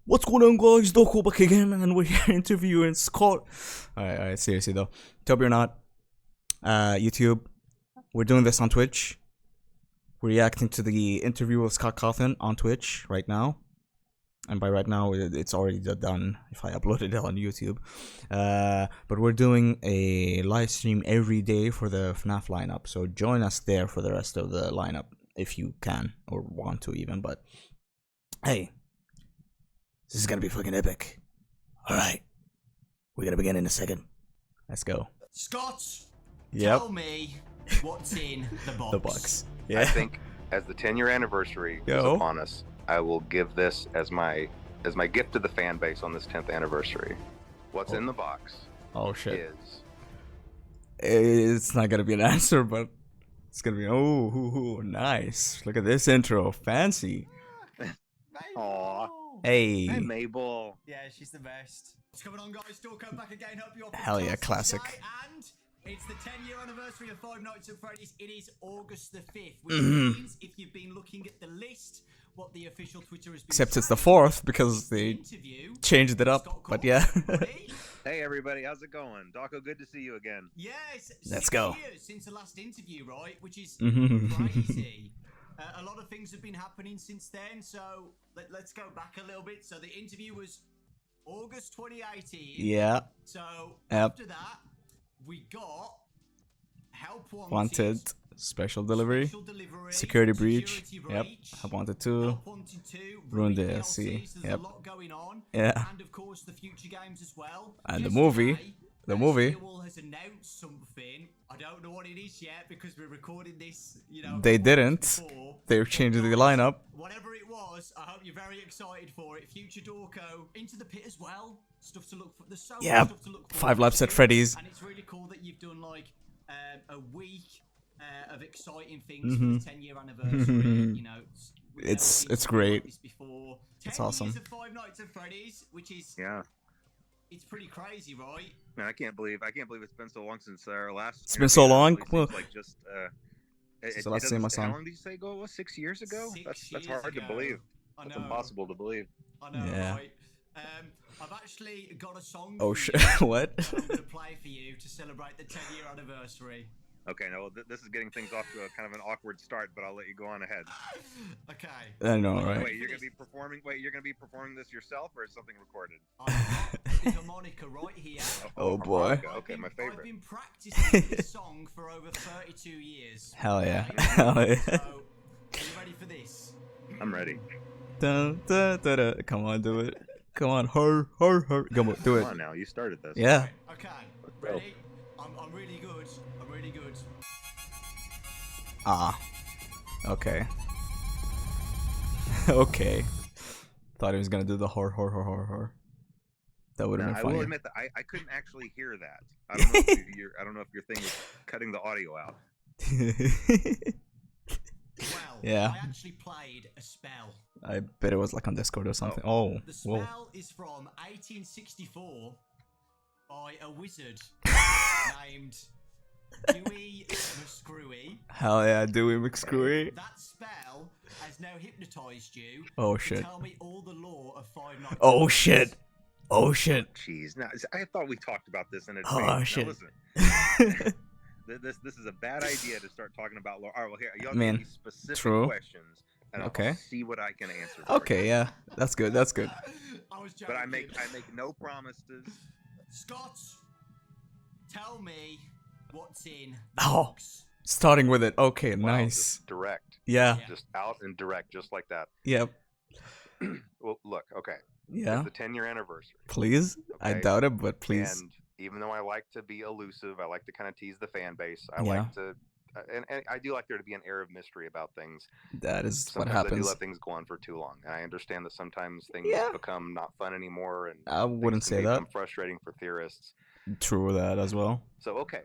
What's going on, guys? Doko back again, and we're here interviewing Scott. Alright, seriously though. Hope you're not. YouTube. We're doing this on Twitch. We're reacting to the interview with Scott Cawthon on Twitch right now. And by right now, it's already done if I uploaded it on YouTube. But we're doing a live stream every day for the FNAF lineup. So join us there for the rest of the lineup if you can or want to even. But hey, this is gonna be fucking epic. Alright. We're gonna begin in a second. Let's go. Scott, Yep. tell me what's in the box. The box. Yeah. I think as the 10-year anniversary is upon us, I will give this as my gift to the fan base on this 10th anniversary. What's in the box Oh shit. is It's not gonna be an answer, but it's gonna be nice. Look at this intro. Fancy. Aw. Hey. Hi, Mabel. Yeah, she's the best. What's going on, guys? Still come back again. Hope you're Hell yeah, fantastic classic. today. And it's the 10-year anniversary of Five Nights at Freddy's. It is August the 5th, which means if you've been looking at the list, what the official Twitter has been Except it's the saying, 4th because they interview changed it up. Scott But yeah. Ready? Hey, everybody. How's it going? Dawko, good to see you again. Yes, Let's 6 go. years since the last interview, right? Which is Mhm. crazy. A lot of things have been happening since then, so let's go back a little bit. So the interview was August 2018. Yeah. So Yep. after that, we got Help Wanted. Special delivery. Special delivery, Security breach. Security Yep. breach, I wanted to. Help Wanted 2, Ruined Ruined DLC. DLCs. There's Yep. a lot going on. Yeah. And of course the future games as well. And the movie. Yesterday, The movie. Steel has announced something. I don't know what it is yet because we're recording this, you know. They a couple didn't. months before. They're changing the lineup. Whatever it was, I hope you're very excited for it. Future Dorco, Into the Pit as well. Stuff to look for. There's so much Yep. stuff to look for. 5 laps at Freddy's. And it's really cool that you've done like a week of exciting things for the 10-year anniversary. You know, we've never It's seen something great. like this before. It's 10 awesome. years of Five Nights at Freddy's, which is Yeah. it's pretty crazy, right? Man, I can't believe it's been so long since our last. It's been so long? Really Well, seems like just so let's see my doesn't- song. How long did you say ago it was? 6 years ago? 6 That's years hard to ago. believe. I That's know. impossible to believe. I know, Yeah. right? I've actually got a song. Oh for shit. you What? that I'm gonna play for you to celebrate the 10-year anniversary. Okay, no, this is getting things off to a kind of an awkward start, but I'll let you go on ahead. Okay. I know, right? Wait, you're gonna be performing this yourself, or is something recorded? I've got the harmonica right here. Oh, boy. harmonica. Okay, my I've favorite. been practicing this song for over 32 years. Hell yeah. Okay? Hell yeah. So, are you ready for this? I'm ready. Dun, dun, dun, dun. Come on, do it. Come on, her. Come on, do Come it. on now, you started this. Yeah. Okay. go. Ready? I'm really good. I'm really good. Ah. Okay. Okay. Thought he was gonna do the horror. That would have Now, been I will funny. admit that I couldn't actually hear that. I don't know if your thing is cutting the audio out. Well, Yeah. I actually played a spell. I bet it was like on Discord or something. Oh, The whoa. spell is from 1864 by a wizard named Dewey McScrewy. Hell yeah, Dewey McScrewy. That spell has now hypnotized you Oh to shit. tell me all the lore of Five Nights. Oh shit. Oh shit. Jeez, now I thought we talked about this in advance. Oh Now, shit. listen, this is a bad idea to start talking about lore. All right, well here, y'all Man, give me specific true. questions, and Okay. I'll see what I can answer. for Okay, you. yeah. That's good. That's good. I was joking. But I make no promises. Scott, tell me what's in Oh. the box. Starting with it. Okay, Wow, nice. just direct, Yeah. Yeah. just out and direct, just like that. Yep. Well, look, okay, Yeah. it's the 10-year anniversary. Please. I Okay. doubt it, but please. And even though I like to be elusive, I like to kind of tease the fan base. I Yeah. like to, and I do like there to be an air of mystery about things. That is what Sometimes I do happens. let things go on for too long, and I understand that sometimes things Yeah. become not fun anymore, and I wouldn't things say can that. become frustrating for theorists. True that as well. So okay,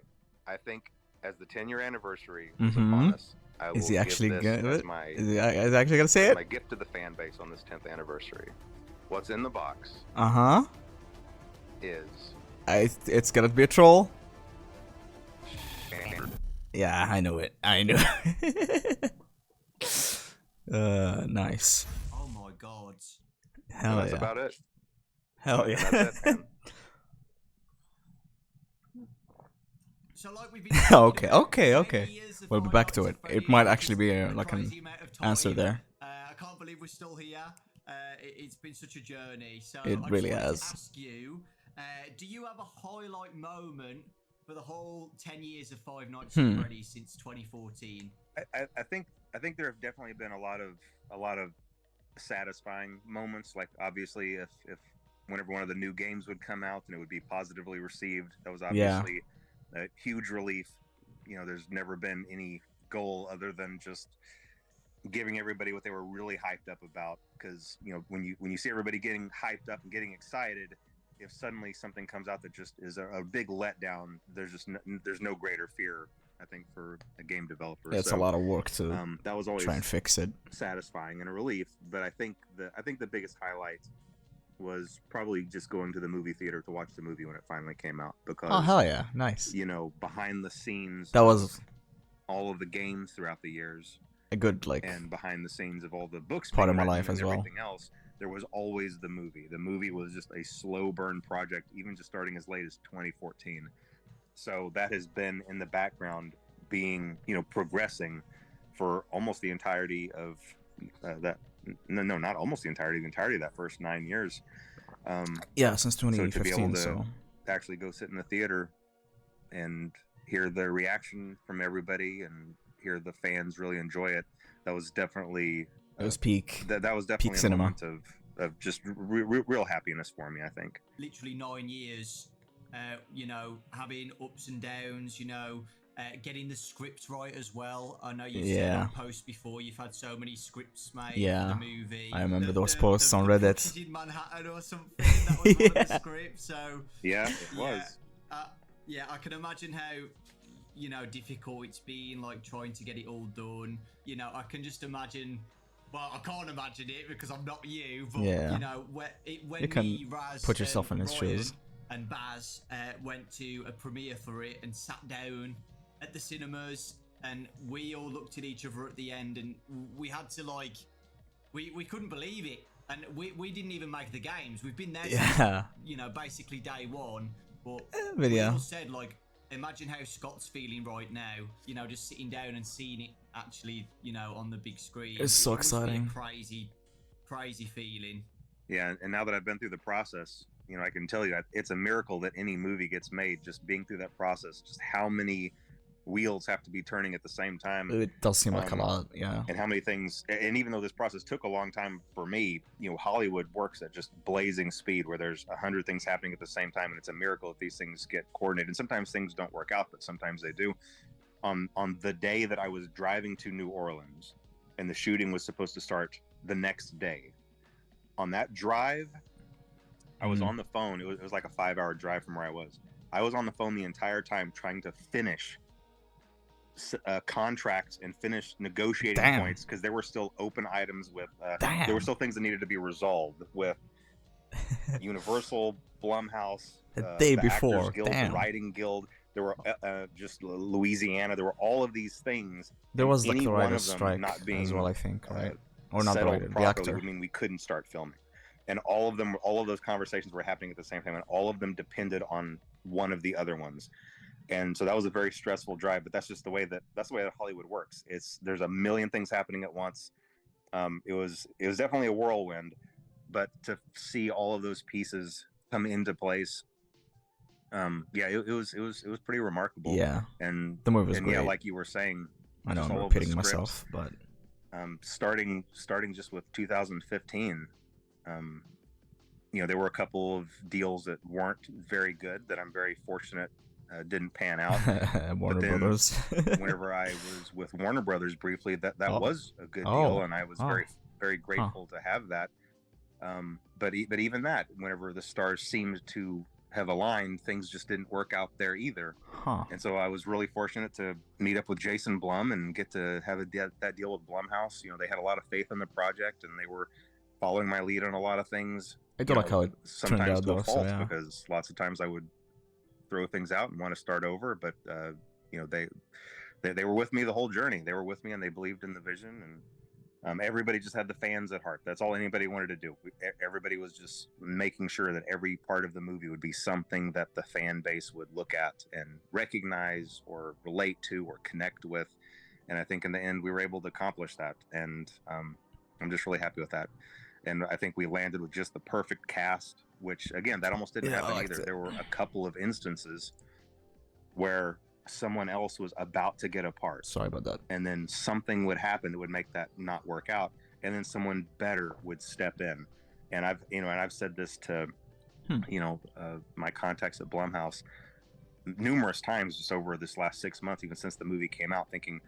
I think as the 10-year anniversary is Mhm. upon us, I will Is he actually give gonna this do as it? my Is he actually gonna say it? my gift to the fan base on this 10th anniversary. What's in the box Uh huh. is It's gonna be a troll. and Yeah, I know it. I knew. Nice. Oh my god. Hell that's yeah. about it. Hell And yeah. that's it, man. So like we've been talking Okay, about, okay, 10 okay. years of We'll be Five back to Nights it. at It Freddy's might is actually be a like an crazy amount of answer time. there. I can't believe we're still here. It's been such a journey. So It I really just wanted has. to ask you, do you have a highlight moment for the whole 10 years of Five Nights at Freddy's since 2014? I think there have definitely been a lot of satisfying moments. Like obviously, if whenever one of the new games would come out and it would be positively received, that was obviously a huge relief. You know, there's never been any goal other than just giving everybody what they were really hyped up about. Because you know, when you see everybody getting hyped up and getting excited, if suddenly something comes out that just is a big letdown, there's no greater fear, I think, for a game developer. It's a lot of work to that was always try and fix it. satisfying and a relief. But I think the biggest highlight was probably just going to the movie theater to watch the movie when it finally came out. Because Oh hell yeah, nice. you know, behind the scenes, That was all of the games throughout the years, a good and behind the scenes of all the books part being of my written life and as well. everything else, there was always the movie. The movie was just a slow burn project, even just starting as late as 2014. So that has been in the background, being, you know, progressing for almost the entirety of that. No, not almost the entirety of that first 9 years. Yeah, since So to be 2015. able to So actually go sit in the theater and hear the reaction from everybody and hear the fans really enjoy it, that was definitely it was peak. that was definitely a cinema. moment of just real happiness for me, I think. Literally 9 years, you know, having ups and downs, you know, getting the script right as well. I know you've said on posts before you've had so many scripts made for the movie. I remember those posts on Reddit. The in Manhattan or something, that was one of the scripts. So yeah, it was. Yeah, I can imagine how, you know, difficult it's been, like trying to get it all done. You know, I can just imagine. Well, I can't imagine it because I'm not you, but you know, when you can me, Raz, put yourself in his Ryan shoes. and Baz went to a premiere for it and sat down at the cinemas, and we all looked at each other at the end, and we had to we couldn't believe it, and we didn't even make the games. We've been there since, you know, basically day one, but we all said, like, imagine how Scott's feeling right now, you know, just sitting down and seeing it actually, you know, on the big screen. It's so exciting. Crazy feeling. Yeah, and now that I've been through the process, you know, I can tell you it's a miracle that any movie gets made, just being through that process, just how many wheels have to be turning at the same time. It does seem like a lot, yeah. And how many things, and even though this process took a long time for me, you know, Hollywood works at just blazing speed where there's 100 things happening at the same time, and it's a miracle if these things get coordinated. And sometimes things don't work out, but sometimes they do. On the day that I was driving to New Orleans and the shooting was supposed to start the next day, on that drive, I was on the phone. It was like a 5-hour drive from where I was. I was on the phone the entire time trying to finish contracts and finish negotiating points, because there were still open items with there were still things that needed to be resolved with Universal, Blumhouse, the day before, Actors Guild, the Writing Guild. There were just Louisiana. There were all of these things. There was like any the one writer's of them strike not being as well, I think, right? Or not the settled writer, the properly actor. would mean we couldn't start filming. And all of those conversations were happening at the same time, and all of them depended on one of the other ones. And so that was a very stressful drive, but that's the way that Hollywood works. There's a million things happening at once. It was definitely a whirlwind, but to see all of those pieces come into place, it was pretty remarkable. Yeah, and the movie was great. Yeah, like you were saying, I know I'm repeating myself, but starting just with 2015, you know, there were a couple of deals that weren't very good that I'm very fortunate didn't pan out. Warner Brothers. Whenever I was with Warner Brothers briefly, that was a good deal, and I was very grateful to have that. But even that, whenever the stars seemed to have aligned, things just didn't work out there either. And so I was really fortunate to meet up with Jason Blum and get to have that deal with Blumhouse. You know, they had a lot of faith in the project, and they were following my lead on a lot of things. I do like how it turned out, though. So yeah, because lots of times I would throw things out and want to start over, but you know, they were with me the whole journey. They were with me, and they believed in the vision, Everybody just had the fans at heart. That's all anybody wanted to do. Everybody was just making sure that every part of the movie would be something that the fan base would look at and recognize or relate to or connect with. And I think in the end, we were able to accomplish that. And I'm just really happy with that. And I think we landed with just the perfect cast, which, again, that almost didn't happen either. There were a couple of instances where someone else was about to get a part. Sorry about that. And then something would happen that would make that not work out. And then someone better would step in. And I've said this to, my contacts at Blumhouse numerous times just over this last 6 months, even since the movie came out, thinking,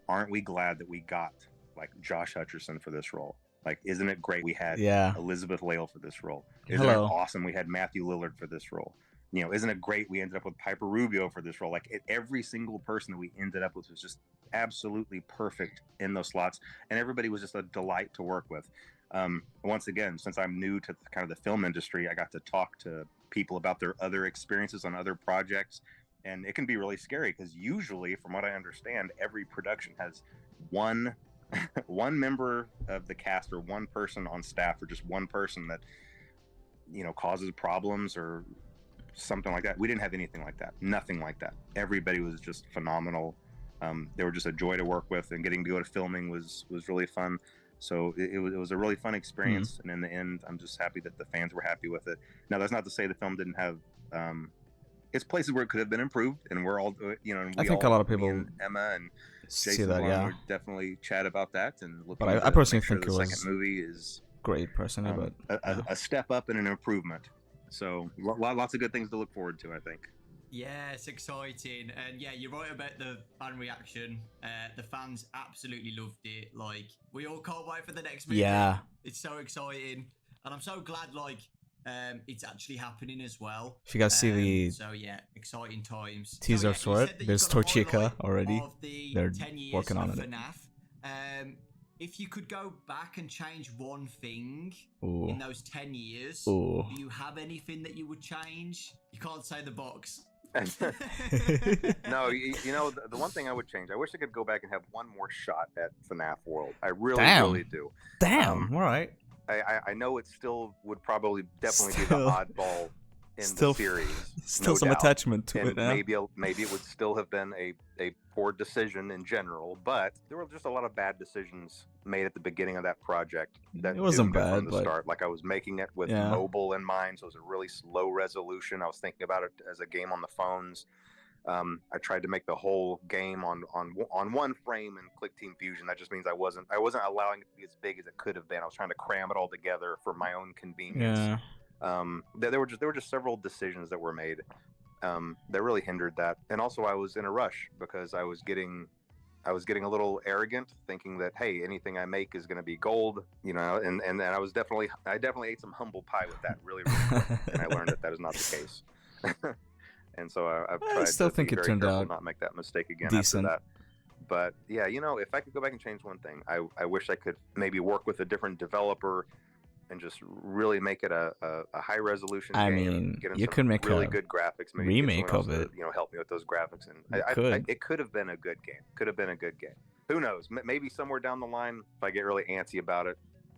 aren't we glad that we got like Josh Hutcherson for this role? Like, isn't it great we had Elizabeth Lale for this role? Isn't it awesome we had Matthew Lillard for this role? Isn't it great we ended up with Piper Rubio for this role? Like, every single person that we ended up with was just absolutely perfect in those slots, and everybody was just a delight to work with. Once again, since I'm new to kind of the film industry, I got to talk to people about their other experiences on other projects, and it can be really scary because usually, from what I understand, every production has one member of the cast or one person on staff or just one person that causes problems or something like that. We didn't have anything like that. Nothing like that. Everybody was just phenomenal. They were just a joy to work with, and getting to go to filming was really fun. So it was a really fun experience. And in the end, I'm just happy that the fans were happy with it. Now, that's not to say the film didn't have it's places where it could have been improved, and we're all and I think a lot of people Emma and see Jason that. would definitely chat about that. And but I personally sure think the it was second movie is great, personally, but a step up and an improvement. So lots of good things to look forward to, I think. Yeah, it's exciting. And yeah, you're right about the fan reaction. The fans absolutely loved it. Like, we all can't wait for the next movie. Yeah. It's so exciting. And I'm so glad, it's actually happening as well. If you guys see the exciting times. teasers for it, there's Torchica already. They're 10 years working on of it. FNAF. If you could go back and change one thing Ooh. in those 10 years, Ooh. do you have anything that you would change? You can't say the box. No, the one thing I would change, I wish I could go back and have one more shot at FNAF World. I really do. Damn, all right. I know it still would definitely be the oddball in the series. Still some attachment to it. Maybe it would still have been a poor decision in general, but there were just a lot of bad decisions made at the beginning of that project. That it wasn't bad from the start. Like, I was making it with mobile in mind, so it was a really slow resolution. I was thinking about it as a game on the phones. I tried to make the whole game on one frame in Click Team Fusion. That just means I wasn't allowing it to be as big as it could have been. I was trying to cram it all together for my own convenience. Yeah. There were just several decisions that were made that really hindered that. And also, I was in a rush because I was getting a little arrogant, thinking that, hey, anything I make is going to be gold, and I definitely ate some humble pie with that really, really quick, and I learned that is not the case. And so I've tried still to think be it very turned careful out not make that mistake again decent. after that. But yeah, if I could go back and change one thing, I wish I could maybe work with a different developer and just really make it a high resolution game. I mean, you could make really a good graphics, maybe remake of it. Help me with those graphics, and it could have been a good game. Who knows? Maybe somewhere down the line, if I get really antsy about it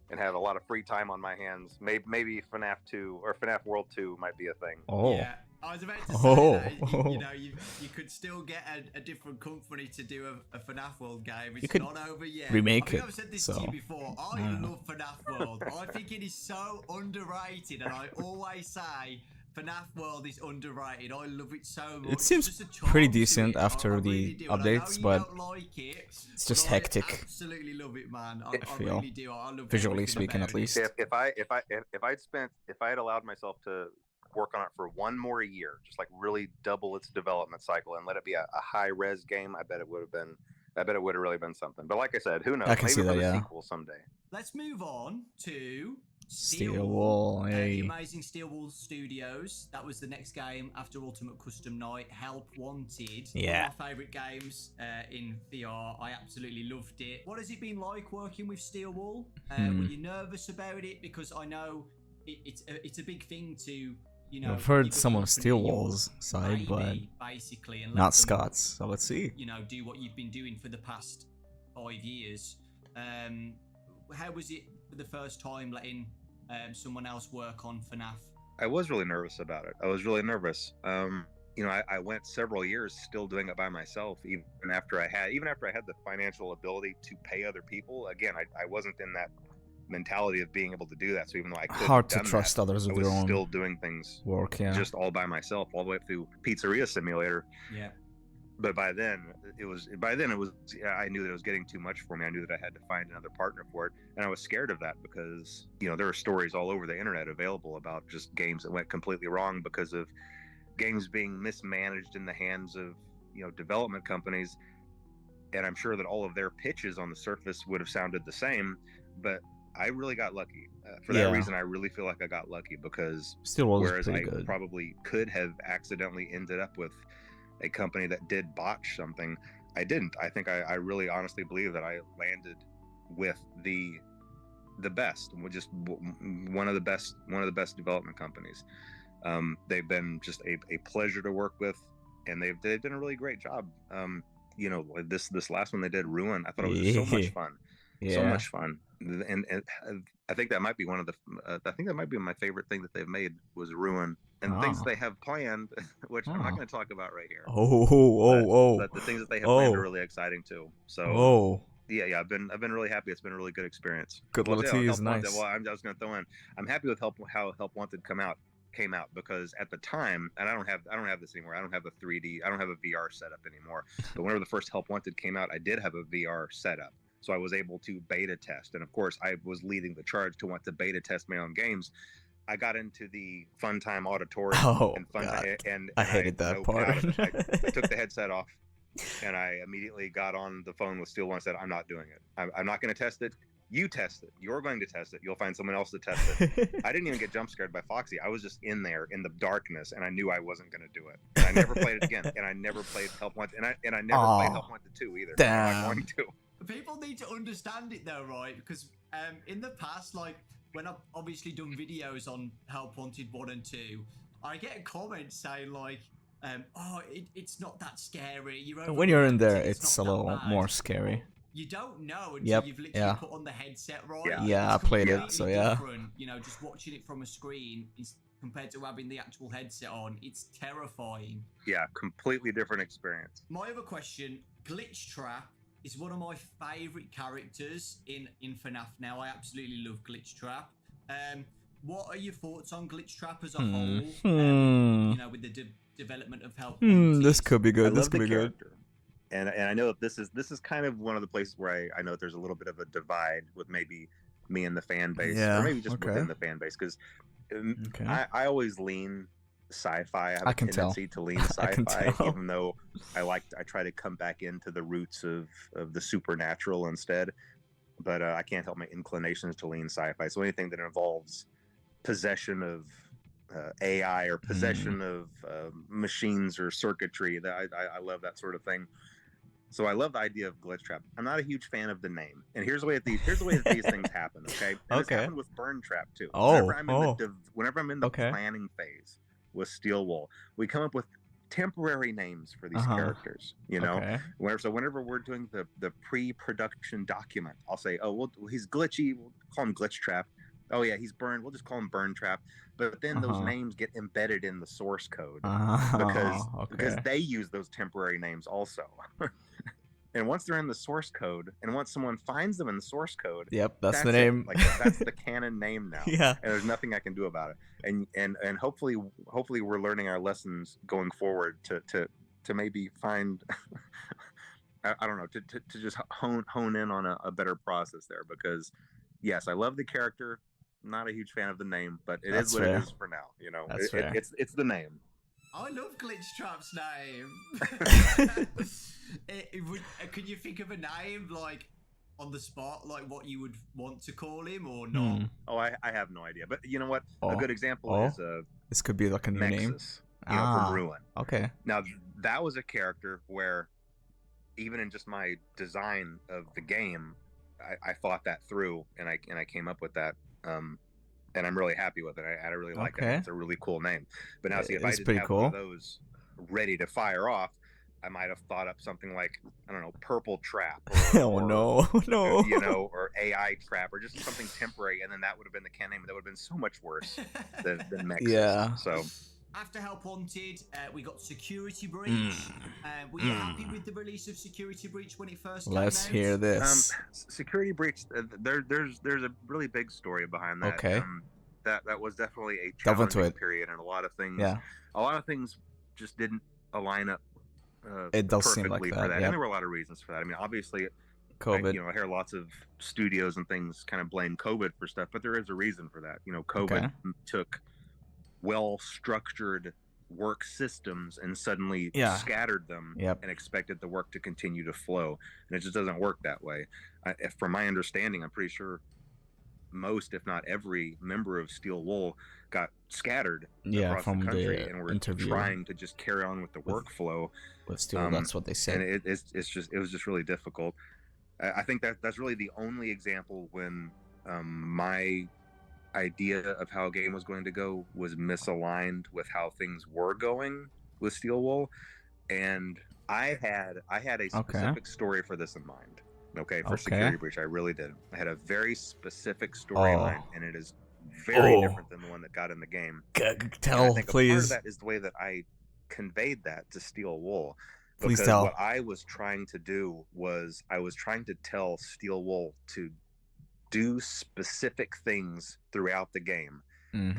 and have a lot of free time on my hands, maybe FNAF 2 or FNAF World 2 might be a thing. Oh. Yeah. I was about to say that you could still get a different company to do a FNAF World game. It's not over yet. Remake I've said this to you before. I love FNAF World. I think it is so underrated, and I always say FNAF World is underrated. I love it so much. It seems pretty decent after the updates, but it's just hectic. I absolutely love it, man. I feel, really do. I love visually speaking, at least. If I had allowed myself to work on it for one more year, just like really double its development cycle and let it be a high res game, I bet it would have really been something. But like I said, who knows? I can see that, a sequel someday. Let's move on to Steel Wool. The amazing Steel Wool Studios. That was the next game after Ultimate Custom Night. Help Wanted. Yeah. One of my favourite games in VR. I absolutely loved it. What has it been like working with Steel Wool? Were you nervous about it? Because I know it's a big thing to, I've heard some of Steel Wool's side, but basically, and not Scott's. So let's see. Do what you've been doing for the past 5 years. how was it for the first time letting someone else work on FNAF? I was really nervous about it. I was really nervous. I went several years still doing it by myself, even after I had the financial ability to pay other people. Again, I wasn't in that mentality of being able to do that. So even though I couldn't Hard to have done trust that, others I with was your own still doing things work. Yeah. just all by myself, all the way through Pizzeria Simulator. Yeah. But by then it was I knew that it was getting too much for me. I knew that I had to find another partner for it, and I was scared of that because there are stories all over the internet available about just games that went completely wrong because of games being mismanaged in the hands of development companies. And I'm sure that all of their pitches on the surface would have sounded the same, but I really got lucky. For that reason, I really feel like I got lucky, because Still was whereas pretty I good. probably could have accidentally ended up with a company that did botch something, I didn't. I think I really honestly believe that I landed with the best, just one of the best development companies. They've been just a pleasure to work with, and they've done a really great job. This last one they did, Ruin, I thought it was just so much fun. So much fun. And I think that might be my favorite thing that they've made was Ruin, and the things they have planned, which I'm not going to talk about right here. But the things that they have planned are really exciting too. So yeah, I've been really happy. It's been a really good experience. Good little tease, nice. Well, I was going to throw in, I'm happy with how Help Wanted came out, because at the time, and I don't have this anymore. I don't have a VR setup anymore. But whenever the first Help Wanted came out, I did have a VR setup. So I was able to beta test. And of course, I was leading the charge to want to beta test my own games. I got into the Fun Time Auditorium and I hated that part. I took the headset off, and I immediately got on the phone with Steel One and said, I'm not doing it. I'm not going to test it. You test it. You're going to test it. You'll find someone else to test it. I didn't even get jump scared by Foxy. I was just in there in the darkness, and I knew I wasn't going to do it. And I never played it again. And I never played Help Wanted. And I never played Help Wanted 2 either. Damn. I'm not going to. People need to understand it though, right? Because in the past, like when I've obviously done videos on Help Wanted 1 and 2, I get a comment saying like, it's not that scary. When you're in there, it's a little more scary. You don't know until you've literally put on the headset, right? Yeah, I played it, so yeah. Different, just watching it from a screen is compared to having the actual headset on. It's terrifying. Yeah, completely different experience. My other question, Glitch Trap is one of my favorite characters in FNAF now. I absolutely love Glitch Trap. What are your thoughts on Glitch Trap as a whole? With the development of Help. This could be good. This could be good. And I know that this is kind of one of the places where I know that there's a little bit of a divide with maybe me and the fan base, or maybe just within the fan base, because I always lean sci-fi. I have a tendency to lean sci-fi, even though I try to come back into the roots of the supernatural instead. But I can't help my inclinations to lean sci-fi. So anything that involves possession of AI or possession of machines or circuitry, that I love that sort of thing. So I love the idea of Glitch Trap. I'm not a huge fan of the name, and here's the way that these things happen. Okay, and this happened with Burn Trap too. Whenever I'm in the planning phase with Steel Wool, we come up with temporary names for these characters. Whenever we're doing the pre-production document, I'll say, he's glitchy. We'll call him Glitch Trap. Oh yeah, he's Burn. We'll just call him Burn Trap. But then those names get embedded in the source code because they use those temporary names also. And once they're in the source code, and once someone finds them in the source code, that's the name. That's the canon name now. Yeah. And there's nothing I can do about it. And hopefully we're learning our lessons going forward to maybe find I don't know, to just hone in on a better process there, because yes, I love the character. Not a huge fan of the name, but it is what it is for now. It's the name. I love Glitch Trap's name. Could you think of a name like on the spot, like what you would want to call him or not? Oh, I have no idea. But you know what? A good example is this could be like a new Nexus, name. From Ruin. Okay. Now that was a character where, even in just my design of the game, I thought that through, and I came up with that. And I'm really happy with it. I really like it. It's a really cool name. But now, see, if I didn't have one of those ready to fire off, I might have thought up something like, I don't know, purple trap, Oh no, no. you know, or AI trap, or just something temporary, and then that would have been the can name. That would have been so much worse than Mexus. Yeah. So after Help Wanted, we got Security Breach. Were you happy with the release of Security Breach when it first came out? Let's hear this. Security Breach. There's a really big story behind that. Okay. That was definitely a Delve into challenging it. period, and a lot of things. Yeah. A lot of things just didn't align up. It does perfectly seem like for that. And Yep. there were a lot of reasons for that. I mean, obviously, COVID. I hear lots of studios and things kind of blame COVID for stuff, but there is a reason for that. COVID took well-structured work systems and suddenly scattered them and expected the work to continue to flow, and it just doesn't work that way. From my understanding, I'm pretty sure most, if not every, member of Steel Wool got scattered across from the country, the and we're interview trying to just carry on with the workflow. With Steel, that's what they said. And it was just really difficult. I think that's really the only example when my idea of how a game was going to go was misaligned with how things were going with Steel Wool, and I had a specific story for this in mind. For Security Breach, I really did. I had a very specific story in mind, and it is very different than the one that got in the game. Tell, I think please. A part of that is the way that I conveyed that to Steel Wool. Please because tell. what I was trying to do was I was trying to tell Steel Wool to do specific things throughout the game.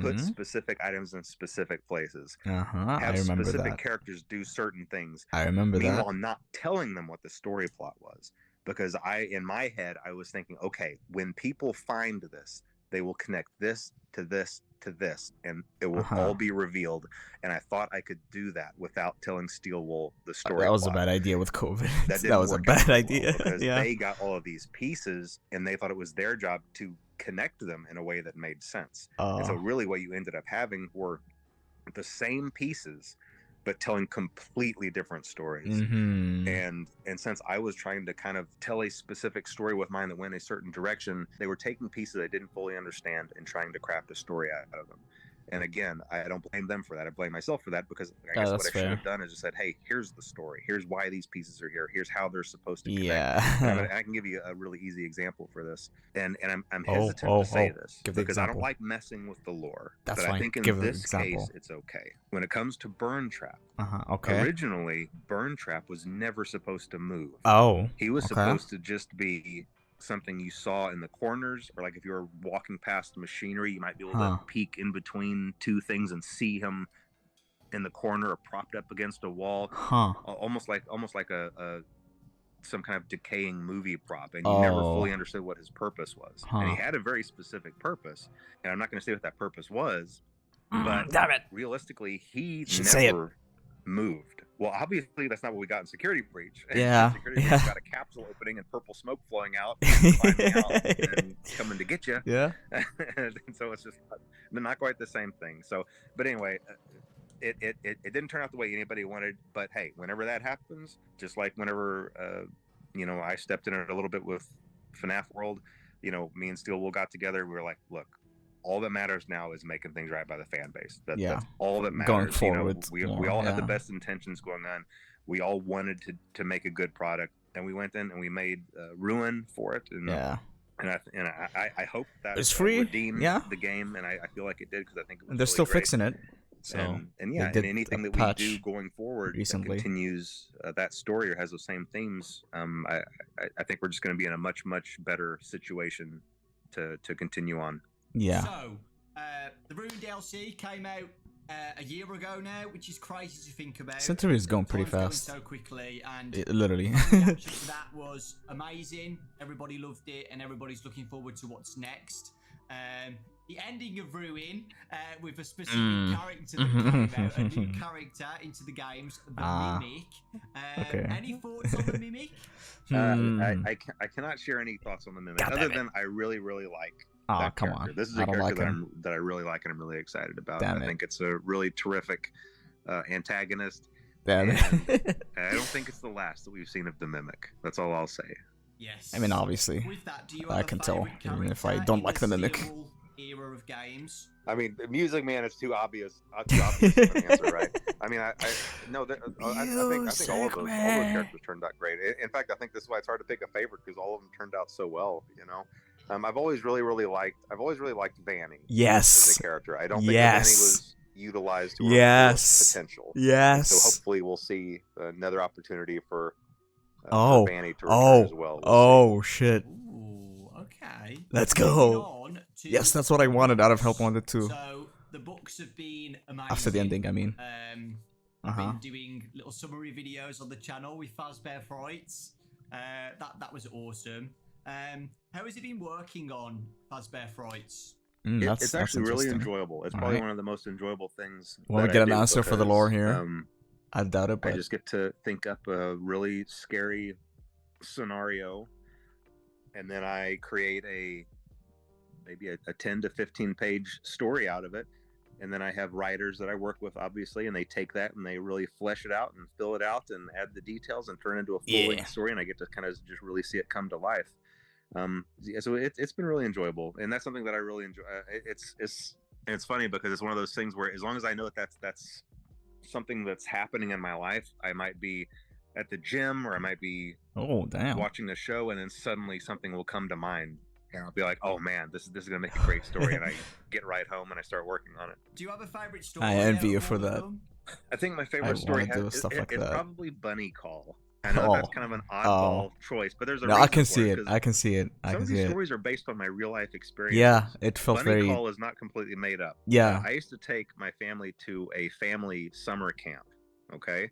Put specific items in specific places. Have specific characters do certain things. I remember that. Meanwhile, not telling them what the story plot was. Because in my head, I was thinking, okay, when people find this, they will connect this to this to this, and it will all be revealed. And I thought I could do that without telling Steel Wool the story. That was a bad idea with COVID. That was a bad idea. Because they got all of these pieces, and they thought it was their job to connect them in a way that made sense. And so really what you ended up having were the same pieces, but telling completely different stories. And since I was trying to kind of tell a specific story with mine that went a certain direction, they were taking pieces I didn't fully understand and trying to craft a story out of them. And again, I don't blame them for that. I blame myself for that, because I guess what I should have done is just said, hey, here's the story. Here's why these pieces are here. Here's how they're supposed to connect. And I can give you a really easy example for this. And I'm hesitant to say this because I don't like messing with the lore. That's but fine. I think in this case, it's okay. When it comes to Burn Trap, originally, Burn Trap was never supposed to move. He was supposed to just be something you saw in the corners, or like if you were walking past machinery, you might be able to peek in between two things and see him in the corner or propped up against a wall, almost like a some kind of decaying movie prop, and you never fully understood what his purpose was. And he had a very specific purpose, and I'm not going to say what that purpose was, but realistically, he never moved. Well, obviously, that's not what we got in Security Breach. Security Breach got a capsule opening and purple smoke flowing out, and coming to get you. And so it's just not quite the same thing. So, but anyway, it didn't turn out the way anybody wanted. But hey, whenever that happens, just like whenever I stepped in it a little bit with FNAF World, me and Steel Wool got together. We were like, look, all that matters now is making things right by the fan base. That's all that matters. Going forward, we all had the best intentions going on. We all wanted to make a good product, and we went in and we made Ruin for it. And I hope that it's free. Redeemed the game, and I feel like it did, because I think it was they're really still great. fixing it. So and anything that we do going forward that continues that story or has those same themes, I think we're just going to be in a much better situation to continue on. So, the Rune DLC came out a year ago now, which is crazy to think about. Century is going pretty fast. Going so quickly, and literally. The reaction to that was amazing. Everybody loved it, and everybody's looking forward to what's next. The ending of Ruin, with a specific character that came out, a new character into the games, the Mimic. Any thoughts on the Mimic? I cannot share any thoughts on the Mimic, other than I really like that character. This is a character that I really like and I'm really excited about. I think it's a really terrific antagonist. I don't think it's the last that we've seen of the Mimic. That's all I'll say. Yes. I mean, obviously, with that, do you I can tell, even if I don't like the Mimic. era of games? I mean, Music Man is too obvious of an answer, right? I mean, I no, I think all those characters turned out great. In fact, I think this is why it's hard to pick a favorite, because all of them turned out so well. You know, I've always really liked Vanny. Yes. As a character, I don't think that Vanny was utilized to her fullest potential. Yes. And so hopefully we'll see another opportunity for Vanny to return as well. We'll shit. Ooh, okay. Let's go. Yes, that's what I wanted out of Help Wanted 2. So the books have been amazing. After the ending, I mean. I've been doing little summary videos on the channel with Fazbear Frights. That was awesome. How has it been working on Fazbear Frights? It's actually really enjoyable. It's probably one of the most enjoyable things. Want to get an answer for the lore here? I doubt it, but I just get to think up a really scary scenario, and then I create maybe a 10 to 15 page story out of it. And then I have writers that I work with, obviously, and they take that and they really flesh it out and fill it out and add the details and turn it into a full-length story. And I get to kind of just really see it come to life. So it's been really enjoyable, and that's something that I really enjoy. It's funny because it's one of those things where, as long as I know that that's something that's happening in my life, I might be at the gym or I might be watching the show, and then suddenly something will come to mind. And I'll be like, "Oh man, this is gonna make a great story," and I get right home and I start working on it. Do you have a favorite story? I envy you for that. I think my favorite story is probably Bunny Call. I know that's kind of an oddball choice, but there's a reason I can for see it. I can see it. Some of these stories are based on my real life experience. Yeah, it felt Bunny Call is not completely made up. Yeah, I used to take my family to a family summer camp. Okay,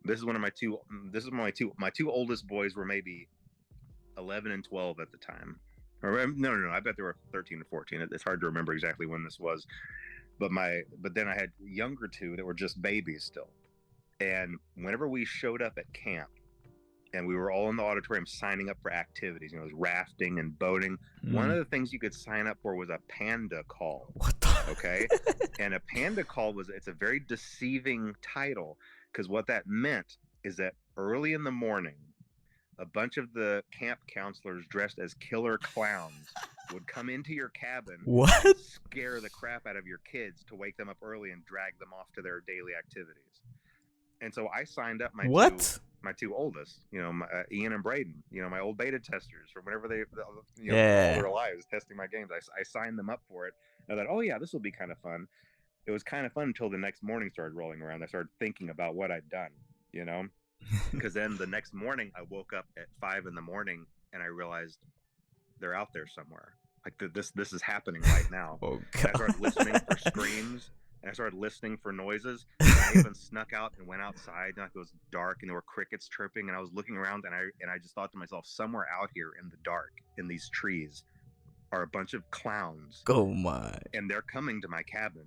this is one of my two. This is my two oldest boys were maybe 11 and 12 at the time. Or no, I bet they were 13 or 14. It's hard to remember exactly when this was, but then I had younger two that were just babies still. And whenever we showed up at camp, and we were all in the auditorium signing up for activities, it was rafting and boating. One of the things you could sign up for was a panda call. What the? Okay, and a panda call it's a very deceiving title, because what that meant is that early in the morning, a bunch of the camp counselors dressed as killer clowns would come into your cabin, scare the crap out of your kids to wake them up early and drag them off to their daily activities. And so I signed up my two oldest, Ian and Braden, my old beta testers from whenever they, all their lives testing my games. I signed them up for it. And I thought, oh yeah, this will be kind of fun. It was kind of fun until the next morning started rolling around. I started thinking about what I'd done, because then the next morning I woke up at 5 a.m. and I realized they're out there somewhere. Like this is happening right now. Oh, God. And I started listening for screams, and I started listening for noises. And I even snuck out and went outside. And it was dark, and there were crickets chirping. And I was looking around, and I just thought to myself, somewhere out here in the dark, in these trees, are a bunch of clowns. Oh my! And they're coming to my cabin.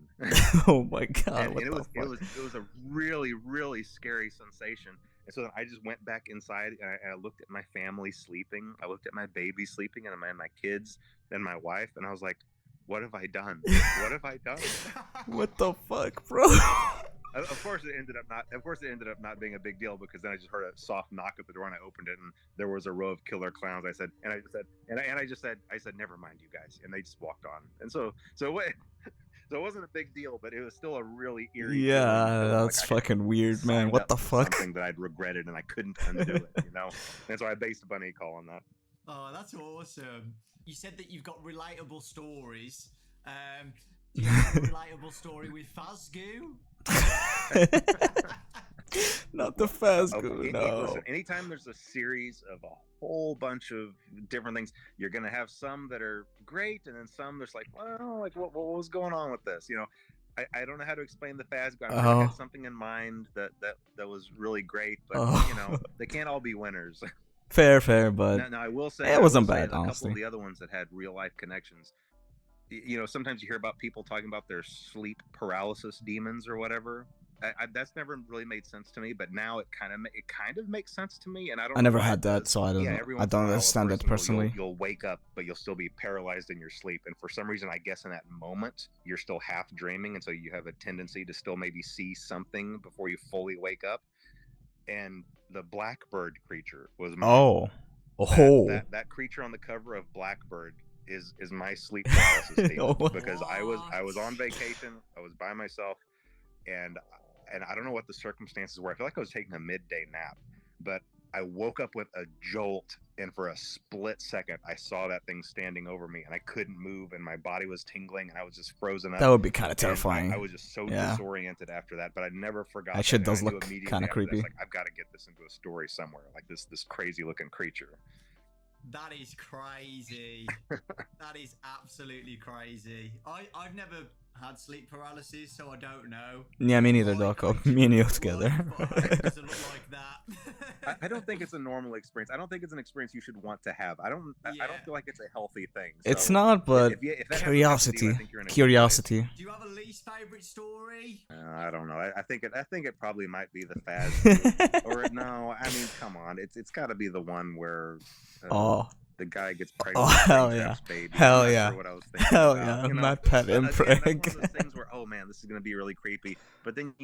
Oh my God! And it was a really, really scary sensation. And so then I just went back inside, and I looked at my family sleeping. I looked at my baby sleeping, and my kids and my wife, and I was like, "What have I done? What have I done? What the fuck, bro?" Of course, it ended up not being a big deal, because then I just heard a soft knock at the door, and I opened it, and there was a row of killer clowns. I said, "Never mind, you guys," and they just walked on. And so it wasn't a big deal, but it was still a really eerie. Yeah, that's fucking weird, man. What the fuck? Something that I'd regretted and I couldn't undo it, And so I based Bunny Call on that. Oh, that's awesome. You said that you've got relatable stories. Do you have a relatable story with Fazgoo? Not the Fazgoo, no. Listen, anytime there's a series of a whole bunch of different things, you're going to have some that are great, and then some that's like, well, like what was going on with this? I don't know how to explain the Fazgoo. I had something in mind that was really great, but they can't all be winners. Fair, but now I will say it wasn't bad, a couple honestly. of the other ones that had real life connections. Sometimes you hear about people talking about their sleep paralysis demons or whatever. That's never really made sense to me, but now it kind of makes sense to me. And I never had that, so I don't. I don't understand that personally. You'll wake up, but you'll still be paralyzed in your sleep, and for some reason, I guess in that moment, you're still half dreaming, and so you have a tendency to still maybe see something before you fully wake up. And the Blackbird creature was mine. Oh. That creature on the cover of Blackbird is my sleep paralysis, Steve, Oh. because I was on vacation, I was by myself, and I don't know what the circumstances were. I feel like I was taking a midday nap, but I woke up with a jolt, and for a split second, I saw that thing standing over me, and I couldn't move, and my body was tingling, and I was just frozen up. That would be kind of terrifying. I was just so Yeah. disoriented after that, but I never forgot. That shit and does I knew look immediately kind of after that, creepy. Like, I've got to get this into a story somewhere, like this crazy looking creature. That is crazy. That is absolutely crazy. I've never had sleep paralysis, so I don't know. Yeah, me neither, Like, Doco. I Me and you just together. work, but I hope it doesn't look like that. I don't think it's a normal experience. I don't think it's an experience you should want to have. I don't feel like it's a healthy thing. It's So not, but if that hasn't happened to you, curiosity. I think you're in a good Curiosity. Do you have a least favorite story? place. I don't know. I think it probably might be the Faz. Or no, I mean, come on. It's got to be the one where Oh. the guy gets pregnant. Oh, with hell Springtrap's yeah. baby. Hell I'm not yeah. sure what I was thinking Hell about, yeah. you know? Matt Pat Again, and that's one of Prig. those things where, oh man, this is going to be really creepy. But then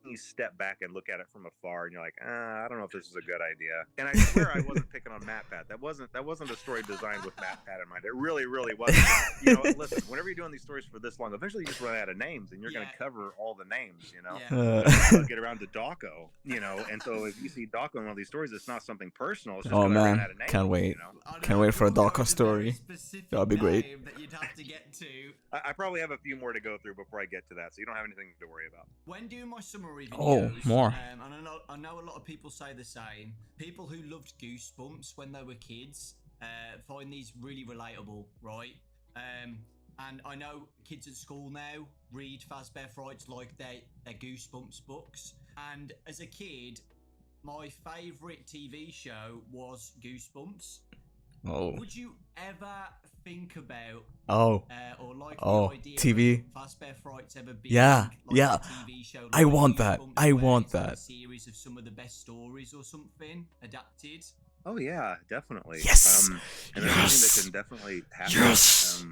you step back and look at it from afar, and you're like, I don't know if this is a good idea. And I swear I wasn't picking on Matt Pat. That wasn't a story designed with Matt Pat in mind. It really, really wasn't. You know, listen, whenever you're doing these stories for this long, eventually you just run out of names, and you're going to cover all the names. You know, Yeah. get around to Dawko. You know, and so if you see Dawko in one of these stories, it's not something personal. It's just Oh 'cause I ran man, out of names, can't wait. You know? Can't wait for a Dawko Dawko is a very story. specific That would be great. name that you'd have to get to. I probably have a few more to go through before I get to that, so you don't have anything to worry about. When doing my summary videos, Oh, more. and I know a lot of people say the same. People who loved Goosebumps when they were kids find these really relatable, right? And I know kids at school now read Fazbear Frights like they're Goosebumps books. And as a kid, my favourite TV show was Goosebumps. Oh. Would you ever think about Oh. or like Oh, the idea TV. of Fazbear Frights ever being Yeah, like yeah. a TV show? I like want that. Goosebumps, I where want it's like that. a series of some of the best stories or something adapted. Oh yeah, definitely. Yes. And that's something that can definitely happen. Yes.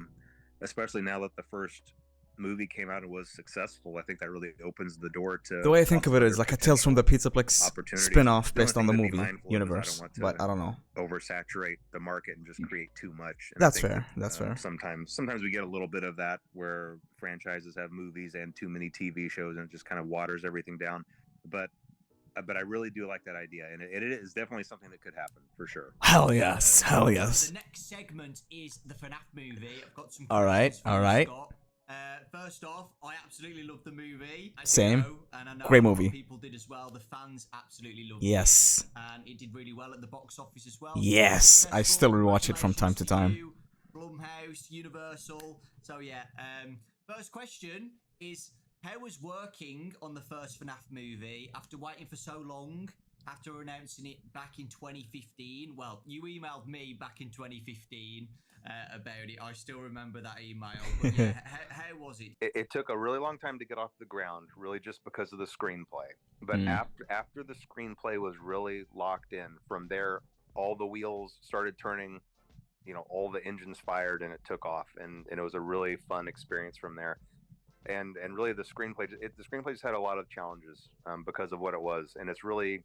Especially now that the first movie came out and was successful, I think that really opens the door to. The way I think of it is like a Tales from the Pizzaplex opportunities. spin-off The only based on thing the to be movie mindful of is universe, but I don't know. Oversaturate the market and just create too much. And I That's think fair. That's fair. Sometimes we get a little bit of that where franchises have movies and too many TV shows, and it just kind of waters everything down. But I really do like that idea, and it is definitely something that could happen for sure. Hell yes. Hell yes. The next segment is the FNAF movie. I've got some. All right. questions for All you, right. Scott. First off, I absolutely love the movie. As Same. You know, and I know Great a lot of movie. people did as well. The fans absolutely loved Yes. it. And it did really well at the box office as well. Yes. I still rewatch it from time to time. You, Blumhouse, Universal. So yeah. First question is, how was working on the first FNAF movie after waiting for so long? After announcing it back in 2015, well, you emailed me back in 2015 about it. I still remember that email. But yeah, how was it? It took a really long time to get off the ground, really just because of the screenplay. But after the screenplay was really locked in, from there, all the wheels started turning, you know, all the engines fired, and it took off. And it was a really fun experience from there. And really the screenplay just had a lot of challenges because of what it was. And it's really,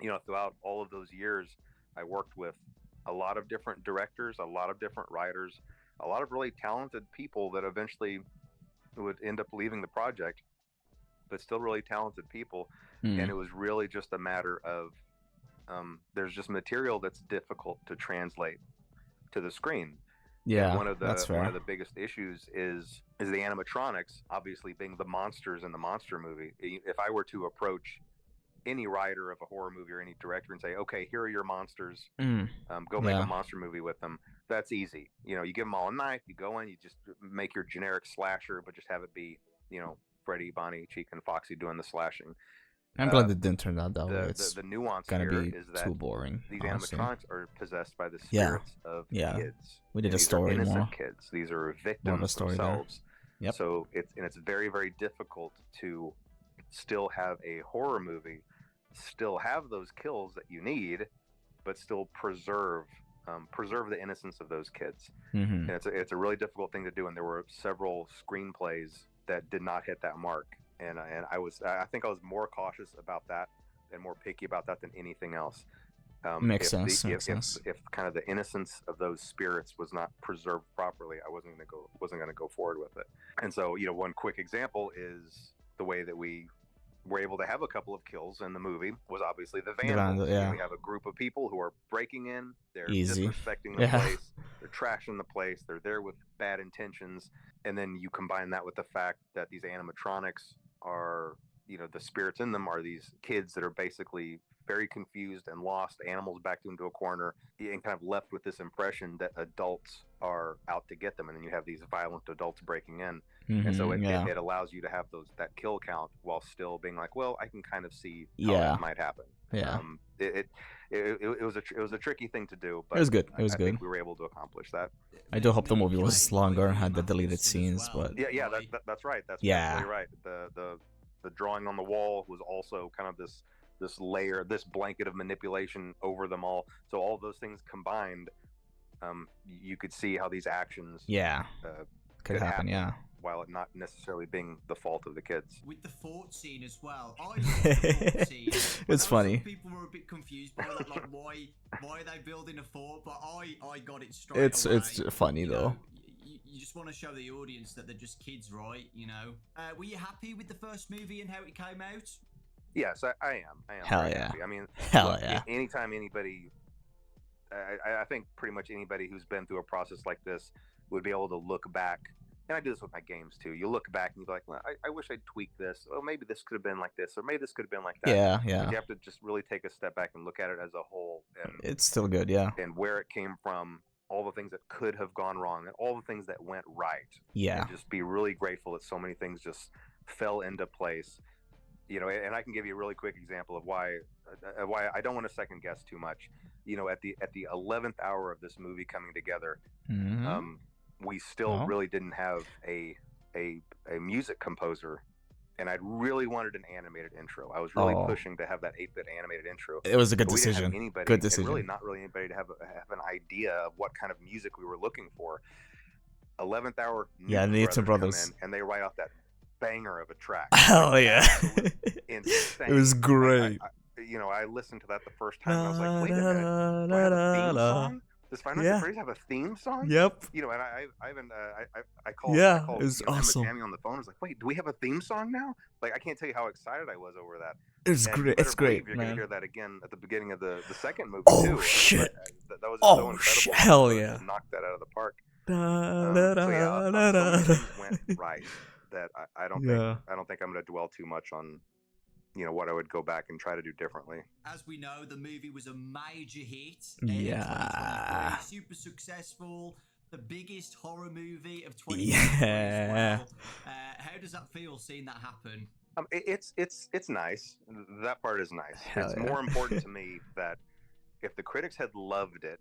you know, throughout all of those years, I worked with a lot of different directors, a lot of different writers, a lot of really talented people that eventually would end up leaving the project, but still really talented people. And it was really just a matter of there's just material that's difficult to translate to the screen. Yeah, and one of the biggest issues is the animatronics, obviously being the monsters in the monster movie. If I were to approach any writer of a horror movie or any director and say, okay, here are your monsters, go make a monster movie with them, that's easy. You know, you give them all a knife, you go in, you just make your generic slasher, but just have it be, you know, Freddy, Bonnie, Chica, and Foxy doing the slashing. I'm glad it didn't turn out that way. The nuance gonna here be is that too boring. These honestly. animatronics are possessed by the spirits of kids. We did a These story are innocent more. kids. These are victims story themselves. There. Yep. So it's very, very difficult to still have a horror movie, still have those kills that you need, but still preserve the innocence of those kids. And it's a really difficult thing to do. And there were several screenplays that did not hit that mark. And I think I was more cautious about that and more picky about that than anything else. Makes sense. Makes sense. If kind of the innocence of those spirits was not preserved properly, I wasn't gonna go forward with it. And so, one quick example is the way that we were able to have a couple of kills in the movie was obviously the vandals. Yeah. We have a group of people who are breaking in, they're Easy. disrespecting the place, they're trashing the place, they're there with bad intentions, and then you combine that with the fact that these animatronics are, the spirits in them are these kids that are basically very confused and lost, animals backed into a corner, and kind of left with this impression that adults are out to get them, and then you have these violent adults breaking in. And so it allows you to have that kill count while still being like, well, I can kind of see how that might happen. Yeah. It was a tricky thing to do, but it was good. It was I good. think we were able to accomplish that. I do hope the movie was longer and had the deleted scenes, but yeah, that's right. That's absolutely right. The drawing on the wall was also kind of this layer, this blanket of manipulation over them all. So all of those things combined, you could see how these actions could happen. Yeah. While it not necessarily being the fault of the kids. With the fort scene as well, I love the fort scene. It's funny. Some people were a bit confused by that, like why are they building a fort? But I got it straight away. It's funny though. You just want to show the audience that they're just kids, right? Were you happy with the first movie and how it came out? Yes, I am. Hell yeah. Happy. I mean, hell yeah. Anytime anybody, I think pretty much anybody who's been through a process like this would be able to look back. And I do this with my games too. You look back and you're like, well, I wish I'd tweaked this. Oh, maybe this could have been like this, or maybe this could have been like that. Yeah. But you have to just really take a step back and look at it as a whole. And it's still good, yeah. And where it came from, all the things that could have gone wrong, and all the things that went right. Yeah. And just be really grateful that so many things just fell into place. And I can give you a really quick example of why I don't want to second guess too much. At the 11th hour of this movie coming together, we still really didn't have a music composer, and I really wanted an animated intro. I was really pushing to have that 8-bit animated intro. It was a good decision. Good decision. Really, not really anybody to have an idea of what kind of music we were looking for. 11th hour. Yeah, the Newton Brothers, and they write out that banger of a track. Hell yeah! Insane. It was great. I listened to that the first time, and I was like, wait a minute, do I have a theme song? Does Final Fantasy Freddy's have a theme song? Yep. And I called it was awesome. Tammy on the phone. I was like, wait, do we have a theme song now? Like, I can't tell you how excited I was over that. It's great. It's great. You're gonna hear that again at the beginning of the second movie too. Shit! That was so incredible. Hell yeah! Knocked that out of the park. Went right. That I don't think I'm going to dwell too much on, what I would go back and try to do differently. As we know, the movie was a major hit. Yeah. Super successful. The biggest horror movie of 2023 Yeah. as well. How does that feel seeing that happen? It's nice. That part is nice. Hell it's yeah. more important to me that if the critics had loved it,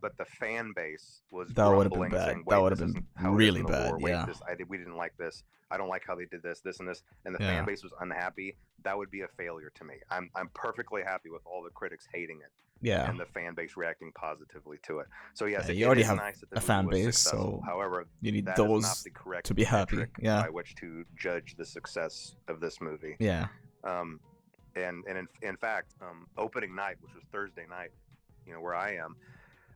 but the fan base was that would have been bad. Saying, that would have been really bad. Yeah. We didn't like this. I don't like how they did this, and this, and the fan base was unhappy. That would be a failure to me. I'm perfectly happy with all the critics hating it. Yeah. And the fan base reacting positively to it. So yes, you already have nice that a fan base, so however, you need that those is not the correct to be happy. Yeah. By which to judge the success of this movie. Yeah. And in fact, opening night, which was Thursday night, where I am,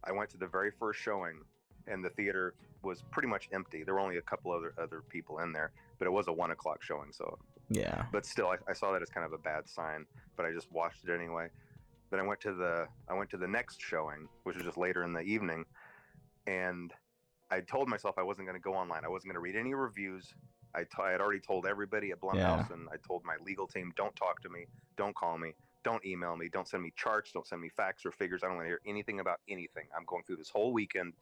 I went to the very first showing, and the theater was pretty much empty. There were only a couple other people in there, but it was a 1:00 showing. So yeah. But still, I saw that as kind of a bad sign. But I just watched it anyway. Then I went to the next showing, which was just later in the evening, and I told myself I wasn't going to go online. I wasn't going to read any reviews. I had already told everybody at Blumhouse, and I told my legal team, don't talk to me, don't call me, don't email me, don't send me charts, don't send me facts or figures. I don't want to hear anything about anything. I'm going through this whole weekend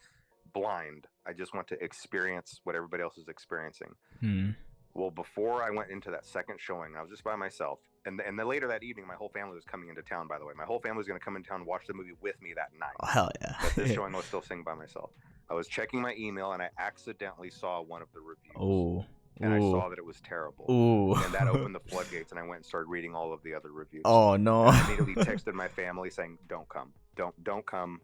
blind. I just want to experience what everybody else is experiencing. Well, before I went into that second showing, I was just by myself. And then later that evening, my whole family was coming into town, by the way. My whole family was going to come into town and watch the movie with me that night. Oh, hell yeah. But this showing, I was still sitting by myself. I was checking my email, and I accidentally saw one of the reviews. Oh. And I saw that it was terrible. Ooh. And that opened the floodgates, and I went and started reading all of the other reviews. Oh, no. And I immediately texted my family saying, don't come. Don't come.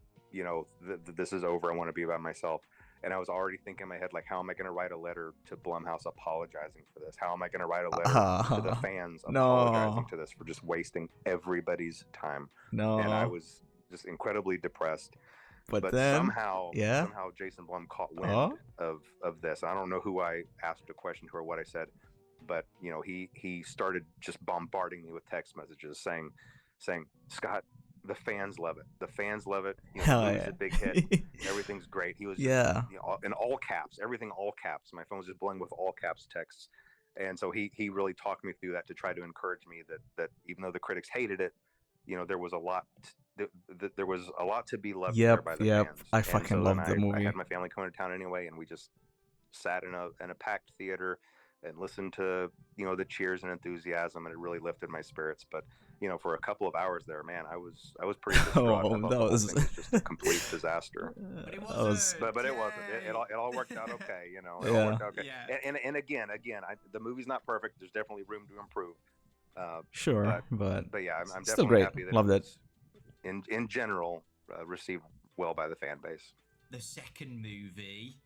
This is over. I want to be by myself. and I was already thinking in my head, like, how am I going to write a letter to Blumhouse apologizing for this? How am I going to write a letter to the fans apologizing to this for just wasting everybody's time? And I was just incredibly depressed. But then, somehow Jason Blum caught wind of this. I don't know who I asked a question to or what I said, but you know, he started just bombarding me with text messages saying, Scott, the fans love it. The fans love it. You know, the movie's a big hit. Everything's great. He was just, you know, in all caps, everything all caps. My phone was just blowing with all caps texts. And so he really talked me through that to try to encourage me that even though the critics hated it, you know, there was a lot to be loved there by the fans. I fucking love the movie. I had my family coming to town anyway, and we just sat in a packed theater and listened to, you know, the cheers and enthusiasm, and it really lifted my spirits. But you know, for a couple of hours there, man, I was pretty distraught. I thought the whole thing was just a complete disaster. But it wasn't. But it wasn't. It all worked out okay. You know, it all worked out okay. Yeah. And again, the movie's not perfect. There's definitely room to improve. But yeah, I'm still definitely great. happy that Loved it. In general, received well by the fan base. The second movie,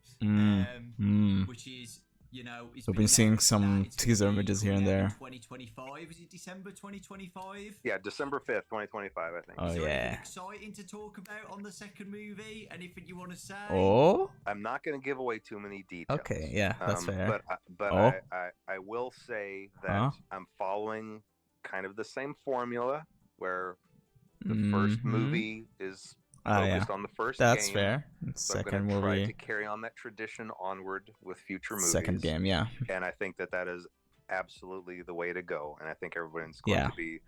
which is, you know, we've been seeing some teaser images here and there. 2025, is it December 2025? Yeah, December 5th, 2025, I think. Oh, is there anything yeah. exciting to talk about on the second movie? Anything you want to say? Oh, I'm not going to give away too many details. Okay, yeah, that's fair. But I will say that I'm following kind of the same formula where the first movie is focused on the first game. That's fair. So I'm going to try to carry on that tradition onward with future movies. Second game, yeah. And I think that is absolutely the way to go. And I think everyone's going to be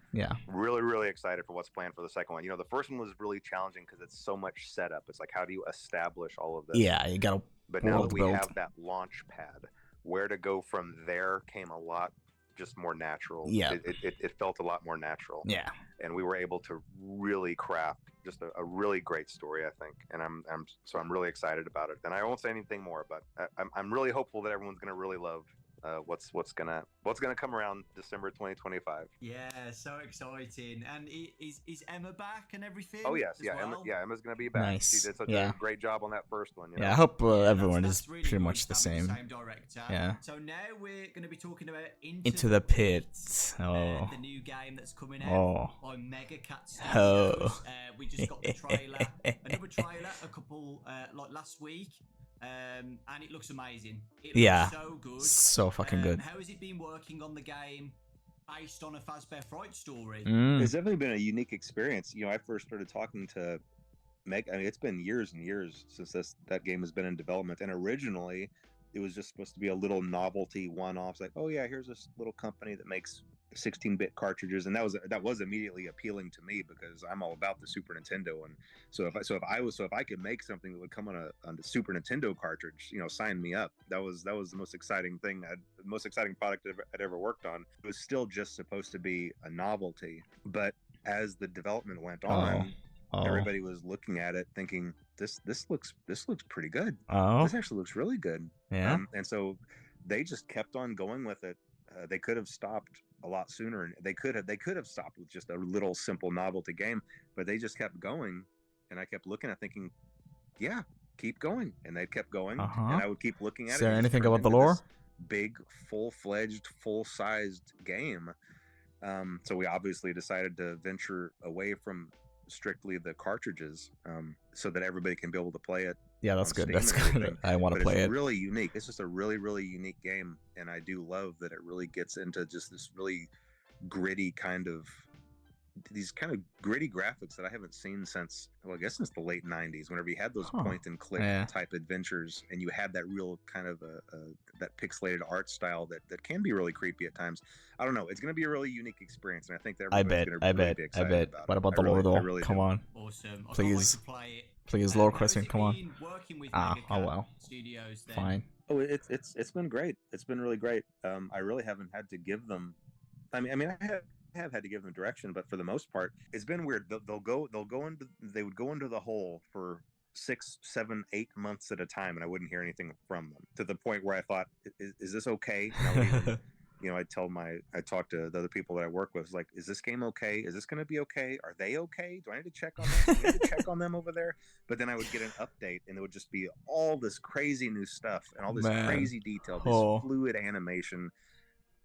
really, really excited for what's planned for the second one. You know, the first one was really challenging because it's so much setup. It's like, how do you establish all of this? Yeah, you got to. But now that we have that launch pad, where to go from there came a lot just more natural. Yeah, it felt a lot more natural. Yeah, and we were able to really craft just a really great story, I think. And I'm really excited about it. And I won't say anything more, but I'm really hopeful that everyone's gonna really love what's gonna come around December 2025. Yeah, so exciting. And is Emma back and everything? Oh yes, well? Emma's gonna be back. Nice. She did such a great job on that first one. You know? Yeah, I hope everyone that's is really pretty good much the same. Director. Yeah. So now we're going to be talking about Into the Pit. The new game that's coming out on Mega Cat Studios. We just got the trailer, another trailer, a couple like last week. And it looks amazing. It looks so good. So fucking good. How has it been working on the game based on a Fazbear Fright story? It's definitely been a unique experience. You know, I first started talking to Meg. I mean, it's been years and years since that game has been in development. And originally, it was just supposed to be a little novelty one-off. Like, oh yeah, here's this little company that makes 16-bit cartridges, and that was immediately appealing to me because I'm all about the Super Nintendo. And so if I could make something that would come on a Super Nintendo cartridge, you know, sign me up. That was the most exciting thing, the most exciting product I'd ever worked on. It was still just supposed to be a novelty, but as the development went on, everybody was looking at it thinking, this looks pretty good. This actually looks really good. Yeah. And so they just kept on going with it. They could have stopped a lot sooner, and they could have stopped with just a little simple novelty game, but they just kept going. And I kept looking at thinking, yeah, keep going. And they kept going, and I would keep looking at it. Is there anything about the lore? Big, full-fledged, full-sized game. So we obviously decided to venture away from strictly the cartridges, so that everybody can be able to play it. Yeah, that's good. That's good. I want to play it. It's really unique. It's just a really, really unique game, and I do love that it really gets into just this really gritty these kind of gritty graphics that I haven't seen since the late 90s, whenever you had those point and click type adventures, and you had that real kind of that pixelated art style that can be really creepy at times. I don't know. It's going to be a really unique experience, and I think that everybody's going to really be excited about it. What about the lore, though? Really come on. Awesome. Please. Please, lore question. Come on. Oh well. Studios, then? Fine. Oh, it's been great. It's been really great. I really haven't had to give them. I mean, I have had to give them direction, but for the most part, it's been weird. They would go into the hole for 6, 7, 8 months at a time, and I wouldn't hear anything from them, to the point where I thought, is this okay? I talked to the other people that I work with, like, is this game okay? Is this going to be okay? Are they okay? Do I need to check on them? Do I need to check on them over there? But then I would get an update, and it would just be all this crazy new stuff and all this crazy detail, this fluid animation.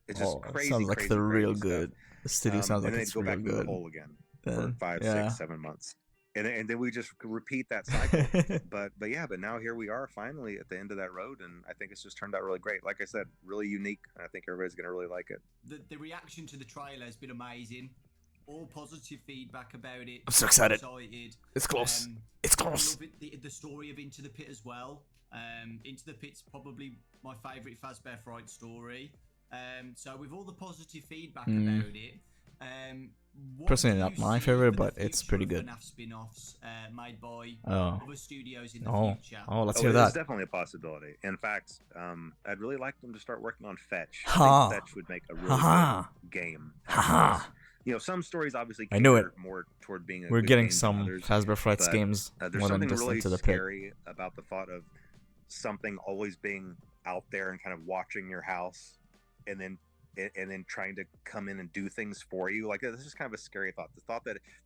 It's just crazy. Sounds like crazy, they're real stuff. good. The studio sounds like and it's then real go back good. to the hole again for 5, 6, 7 months. And then we just repeat that cycle. but now here we are finally at the end of that road, and I think it's just turned out really great. Like I said, really unique, and I think everybody's going to really like it. The reaction to the trailer has been amazing. All positive feedback about it. I'm so excited. It's close. It's close. I love it, the story of Into the Pit as well. Into the Pit's probably my favourite Fazbear Fright story. So with all the positive feedback about it, personally not my favorite, but it's pretty good. FNAF spin-offs made by other studios in the future. Let's hear that. It's definitely a possibility. In fact, I'd really like them to start working on Fetch. Ha. I think Fetch would make a really good game. Some stories obviously cater more toward being a We're good getting game some than others, Fazbear Frights games there's more than something just really Into the Pit. scary about the thought of something always being out there and kind of watching your house, and then trying to come in and do things for you. Like, this is kind of a scary thought. The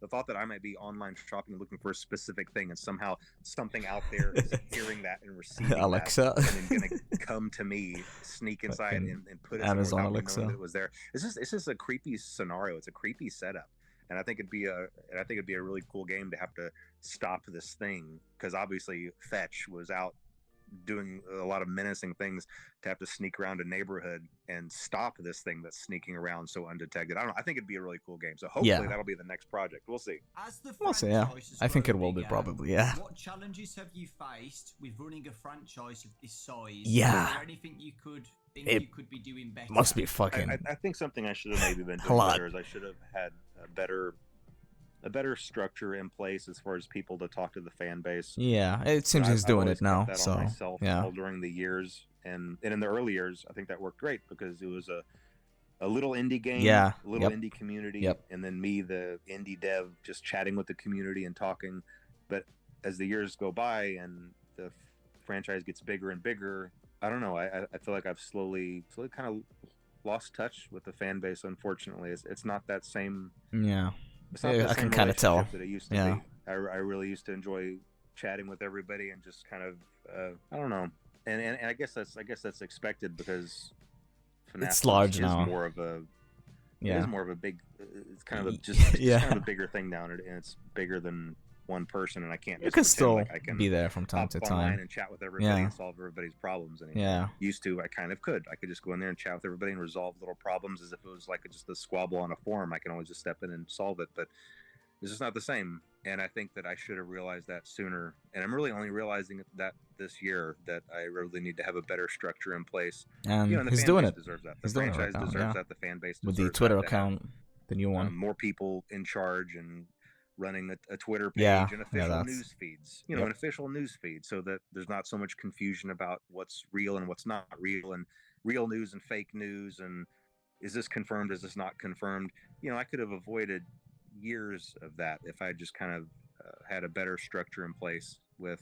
thought that I might be online shopping looking for a specific thing, and somehow something out there is hearing that and receiving Alexa, that, and then gonna come to me, sneak inside and put it Amazon without Alexa. knowing that it was there. It's just a creepy scenario. It's a creepy setup. And I think it'd be a really cool game to have to stop this thing, because obviously Fetch was out doing a lot of menacing things, to have to sneak around a neighborhood and stop this thing that's sneaking around so undetected. I don't know. I think it'd be a really cool game. So hopefully that'll be the next project. We'll see. We'll see. Yeah, I think it will be probably. Yeah. What challenges have you faced with running a franchise of this size? Yeah. Is there anything you could you could be doing better? Must be fucking. I think something I should have maybe been doing better is I should have had a better structure in place as far as people to talk to the fan base. Yeah, it seems he's doing it now. That so on myself all during the years, and in the early years, I think that worked great because it was a little indie game, a little indie community, and then me, the indie dev, just chatting with the community and talking. But as the years go by and the franchise gets bigger and bigger, I don't know. I feel like I've slowly kind of lost touch with the fan base. Unfortunately, it's not that same. Yeah. I can kind of tell that it used to be. I really used to enjoy chatting with everybody and just kind of I don't know, and I guess that's expected because FNAF it's large is now. More of a it is more of a big. It's kind of just kind of a bigger thing now, and it's bigger than one person, and I can't. You can still be there from time to time and chat with everybody and solve everybody's problems. And used to, I kind of could. I could just go in there and chat with everybody and resolve little problems as if it was like just a squabble on a forum. I can always just step in and solve it, but it's just not the same. And I think that I should have realized that sooner. And I'm really only realizing that this year, that I really need to have a better structure in place. And the he's fan doing base it. Deserves that. The He's doing it franchise right now, deserves that. The fan base deserves with the Twitter that account, the new one. More people in charge and running a Twitter page and official news feeds, an official news feed, so that there's not so much confusion about what's real and what's not real, and real news and fake news, and is this confirmed, is this not confirmed. I could have avoided years of that if I just kind of had a better structure in place with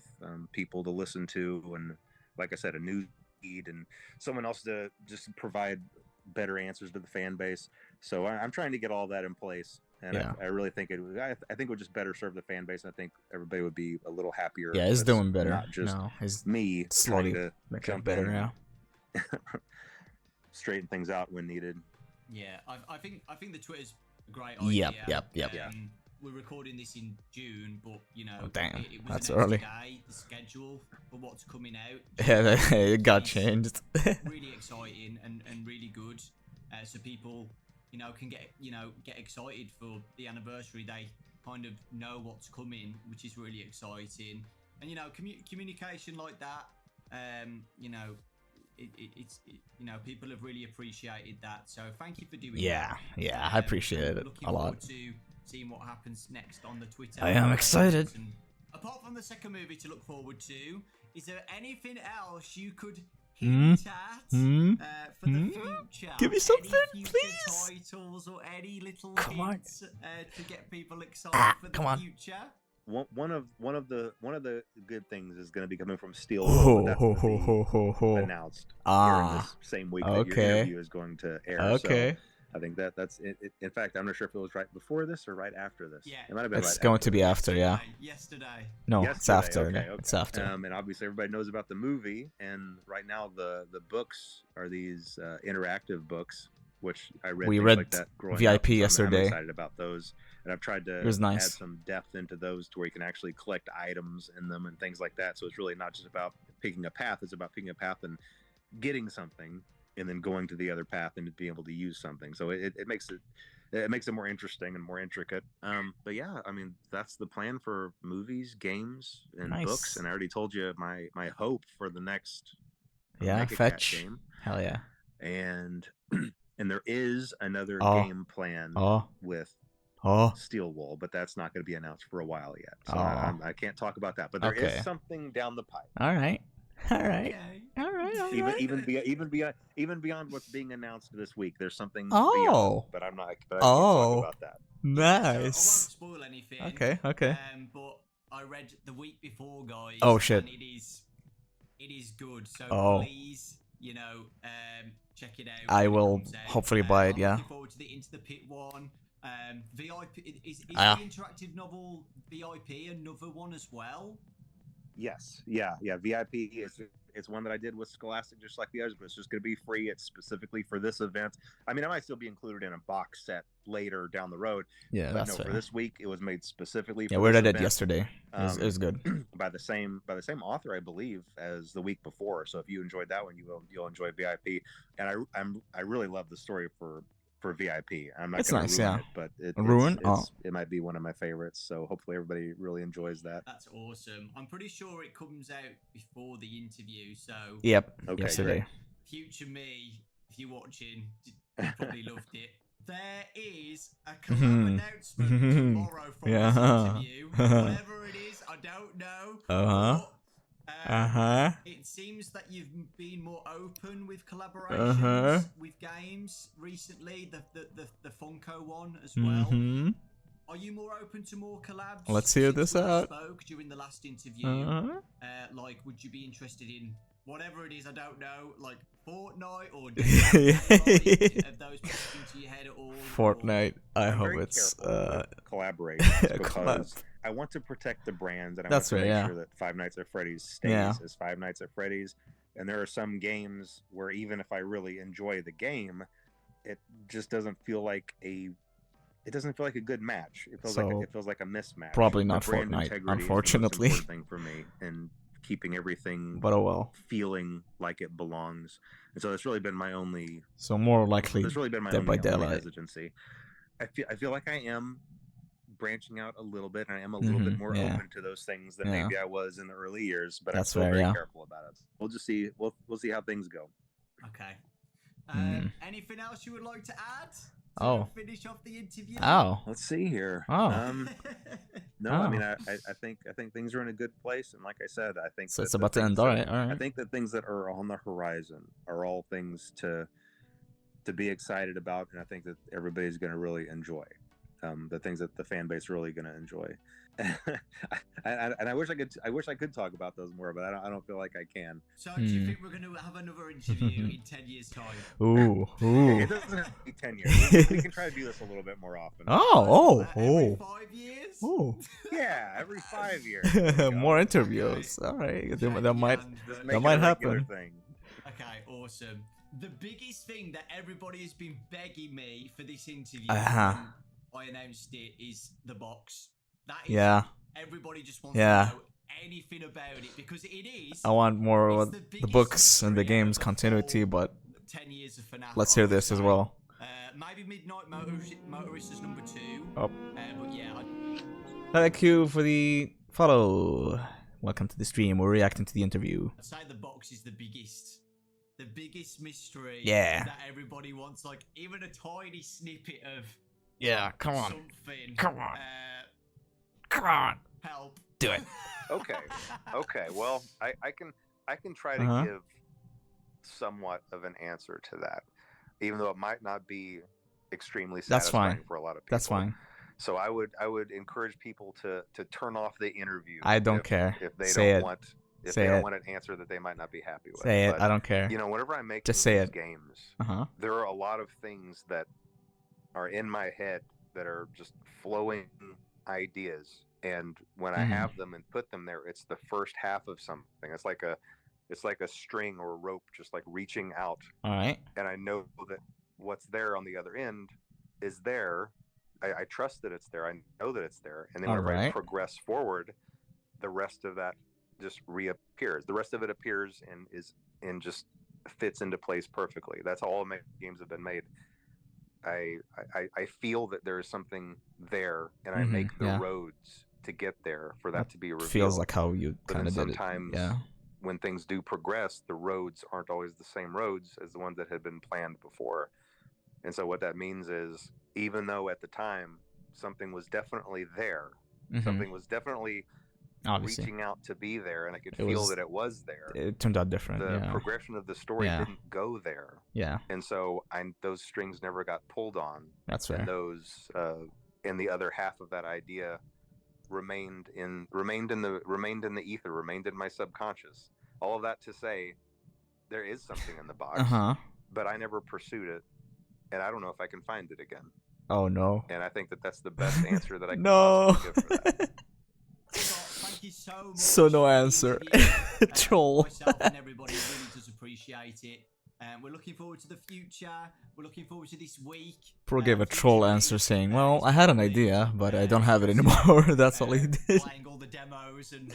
people to listen to, and like I said, a news feed and someone else to just provide better answers to the fan base. So I'm trying to get all that in place. And I really think I think it would just better serve the fan base. And I think everybody would be a little happier. Yeah, he's doing better. Not just he's me slowly trying to make jump it better in now. Straighten things out when needed. Yeah, I think the Twitter's a great idea. Yep. We're recording this in June, but damn, it was that's announced early. Today, the schedule for what's coming out. Yeah, it got changed. Really exciting and really good. So people, can get excited for the anniversary. They kind of know what's coming, which is really exciting. And communication like that, it's people have really appreciated that. So thank you for doing that. Yeah, I appreciate it looking a lot. Forward to seeing what happens next on the Twitter. I am excited. And apart from the second movie to look forward to, is there anything else you could hint at for the future? Give me something, any future please. titles or any little Come on. hints to get people excited for the future? one of the good things is going to be coming from Steel. Oh, That's ho, going ho, ho, ho, to ho. be announced here in this same week that your Okay. interview is going to air. Okay. So I think that's it. In fact, I'm not sure if it was right before this or right after this. Yeah. It might have been It's right going after to be this. after, yeah. Yesterday. No, it's after. Okay. It's after. And obviously everybody knows about the movie, and right now the books are these interactive books, which I read. We things read like that growing VIP up, so yesterday. I'm excited about those, and I've tried to It was nice. add some depth into those to where you can actually collect items in them and things like that. So it's really not just about picking a path; it's about picking a path and getting something, and then going to the other path and being able to use something. So it makes it more interesting and more intricate. But yeah, I mean that's the plan for movies, games, and Nice. books. And I already told you my hope for the next Yeah, Mecha fetch. Cat game. Hell yeah. And there is another Oh. game planned Oh. with Oh. Steel Wool, but that's not going to be announced for a while yet. So Oh. I can't talk about that. But there is Okay. something down the pipe. All right. All right. Okay. All right. All Even right. even beyond what's being announced this week, there's something Oh. beyond. But I'm not. But I can't Oh. talk about that. Yeah, so I won't Nice. spoil anything. Okay. Okay. But I read the week before, guys. Oh, shit. And it is good. So Oh. please, check it out. I when it will comes out. hopefully buy it. I'm Yeah. looking forward to the Into the Pit one. VIP is the Ah. interactive novel VIP another one as well? Yes, yeah. VIP is it's one that I did with Scholastic, just like the others, but it's just going to be free. It's specifically for this event. I mean, I might still be included in a box set later down the road. Yeah, but that's no, fair. for this week, it was made specifically. Yeah, for we this read it event, yesterday. It was good. by the same author, I believe, as the week before. So if you enjoyed that one, you'll enjoy VIP. And I really love the story for VIP. I'm not It's going nice, to ruin yeah. it, but it might be one of my favorites. So hopefully everybody really enjoys that. That's awesome. I'm pretty sure it comes out before the interview, so Yep. Okay, Yesterday. future me, if you're watching, you probably loved it. There is a collab announcement tomorrow from Yeah. this interview. Whatever it is, I don't know. Uh-huh. But, it seems that you've been more open with collaborations with games recently. The Funko one as well. Mm-hmm. Are you more open to more collabs? Let's hear since this we last out. Spoke during the last interview. Like, would you be interested in whatever it is? I don't know, like Fortnite or have those popped into your head at all? Fortnite. I I'm hope very it's careful with collaborations because collab. I want to protect the brands and I That's want to right, make yeah. sure that Five Nights at Freddy's stays as Five Nights at Freddy's. And there are some games where even if I really enjoy the game, it just doesn't feel like a good match. It feels like a mismatch. Probably The not brand Fortnite, integrity is the most unfortunately. important thing for me, and keeping everything But oh well. feeling like it belongs. And so that's really been my only. So more likely That's really been my Dead by only Daylight. hesitancy. I feel like I am branching out a little bit, and I am a little bit more open to those things than maybe I was in the early years. But I'm still very careful about it. We'll just see. We'll see how things go. Okay. Anything else you would like to add? Finish off the interview. Let's see here. No, I mean, I think things are in a good place, and like I said, I think so it's about to end. All right. I think the things that are on the horizon are all things to be excited about, and I think that everybody's going to really enjoy. The things that the fan base really going to enjoy. And I wish I could talk about those more, but I don't feel like I can. So do you think we're going to have another interview in 10 years' time? Ooh. It doesn't have to be 10 years. We can try to do this a little bit more often. Every 5 years? Oh. Yeah, every 5 years. More interviews. Okay. All right. That might happen. Thing. Okay, awesome. The biggest thing that everybody has been begging me for this interview, I announced it, is the box. That is, everybody just wants to know anything about it because it is. I want more of the books and the game's continuity, but 10 years of FNAF. let's hear this as well. Maybe Midnight Motorist is number 2. Oh. But yeah. Thank you for the follow. Welcome to the stream. We're reacting to the interview. I'd say the box is the biggest mystery. Yeah. That everybody wants, like even a tiny snippet of. Yeah, come on. Something. Come on. Come on. Help. Do it. Okay. Well, I can try to give somewhat of an answer to that, even though it might not be extremely satisfying for a lot of people. That's fine. So I would encourage people to turn off the interview. I don't care. If they Say don't it. want if Say they don't it. want an answer that they might not be happy with. Say it. But, I don't care. you know, whenever I make Just say these it. games, Uh-huh. there are a lot of things that are in my head that are just flowing ideas, and when I have them and put them there, it's the first half of something. It's like a string or a rope just like reaching out. All right. And I know that what's there on the other end is there. I trust that it's there. I know that it's there. And then whenever I progress forward, the rest of that just reappears. The rest of it appears and just fits into place perfectly. That's all my games have been made. I feel that there is something there, and I make the roads to get there for that to be revealed. Feels like how you kind of did it. Sometimes, when things do progress, the roads aren't always the same roads as the ones that had been planned before. And so what that means is, even though at the time something was definitely there, something was definitely reaching out to be there, and I could feel that it was there. It turned out different. The progression of the story didn't go there. Yeah. And so those strings never got pulled on. That's fair. And those and the other half of that idea remained in the ether, remained in my subconscious. All of that to say, there is something in the box, but I never pursued it, and I don't know if I can find it again. Oh no! And I think that that's the best answer that I can possibly give for that. Thank you so much. So no answer. Troll. Myself and everybody really does appreciate it. We're looking forward to the future. We're looking forward to this week. Pro gave a troll answer saying, well, I had an idea, but I don't have it anymore. That's all he did. Playing all the demos and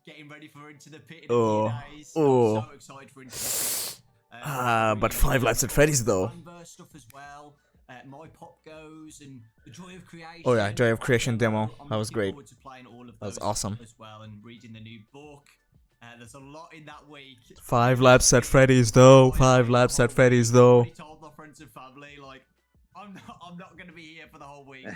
getting ready for Into the Pit in a few days. I'm so excited for Into the Pit. But 5 Laps at Freddy's though. Stuff as well. My Pop Goes and the Joy of Creation. Oh yeah, Joy of Creation demo. That was great. To playing all of that was those awesome. As well, and reading the new book. There's a lot in that week. 5 Laps at Freddy's though. 5 Laps at Freddy's though. I told my friends and family, like, I'm not gonna be here for the whole week.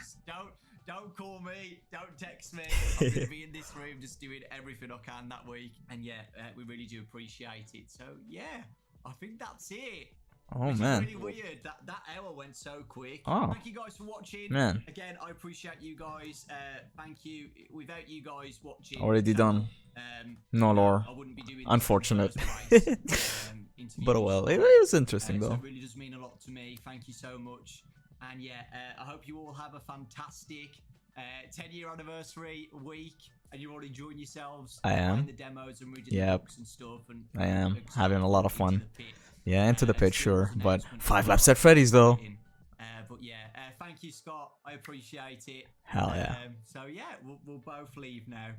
Don't call me. Don't text me. I'm gonna be in this room just doing everything I can that week. And yeah, we really do appreciate it. So yeah, I think that's it. Oh Which man, is really weird. That hour went so quick. Oh. Thank you guys for watching. Man. Again, I appreciate you guys. Thank you. Without you guys watching, already done. No lore. I wouldn't be doing Unfortunate. But well, it was interesting so though. it really does mean a lot to me. Thank you so much. And yeah, I hope you all have a fantastic 10-year anniversary week, and you're all enjoying yourselves. I am. Playing the demos and reading the books and stuff. And I am having a lot of fun. Yeah, Into the Pit, sure, but 5 Laps at Freddy's though. But yeah, thank you, Scott. I appreciate it. Hell yeah. So yeah, we'll both leave now.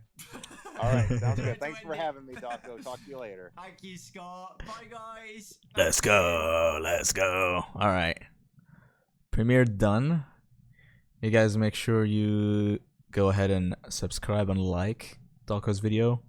All right, sounds good. Thanks for having me, Docco. Talk to you later. Thank you, Scott. Bye, guys. Let's go. Let's go. All right. Premiere done. You guys make sure you go ahead and subscribe and like Docco's video.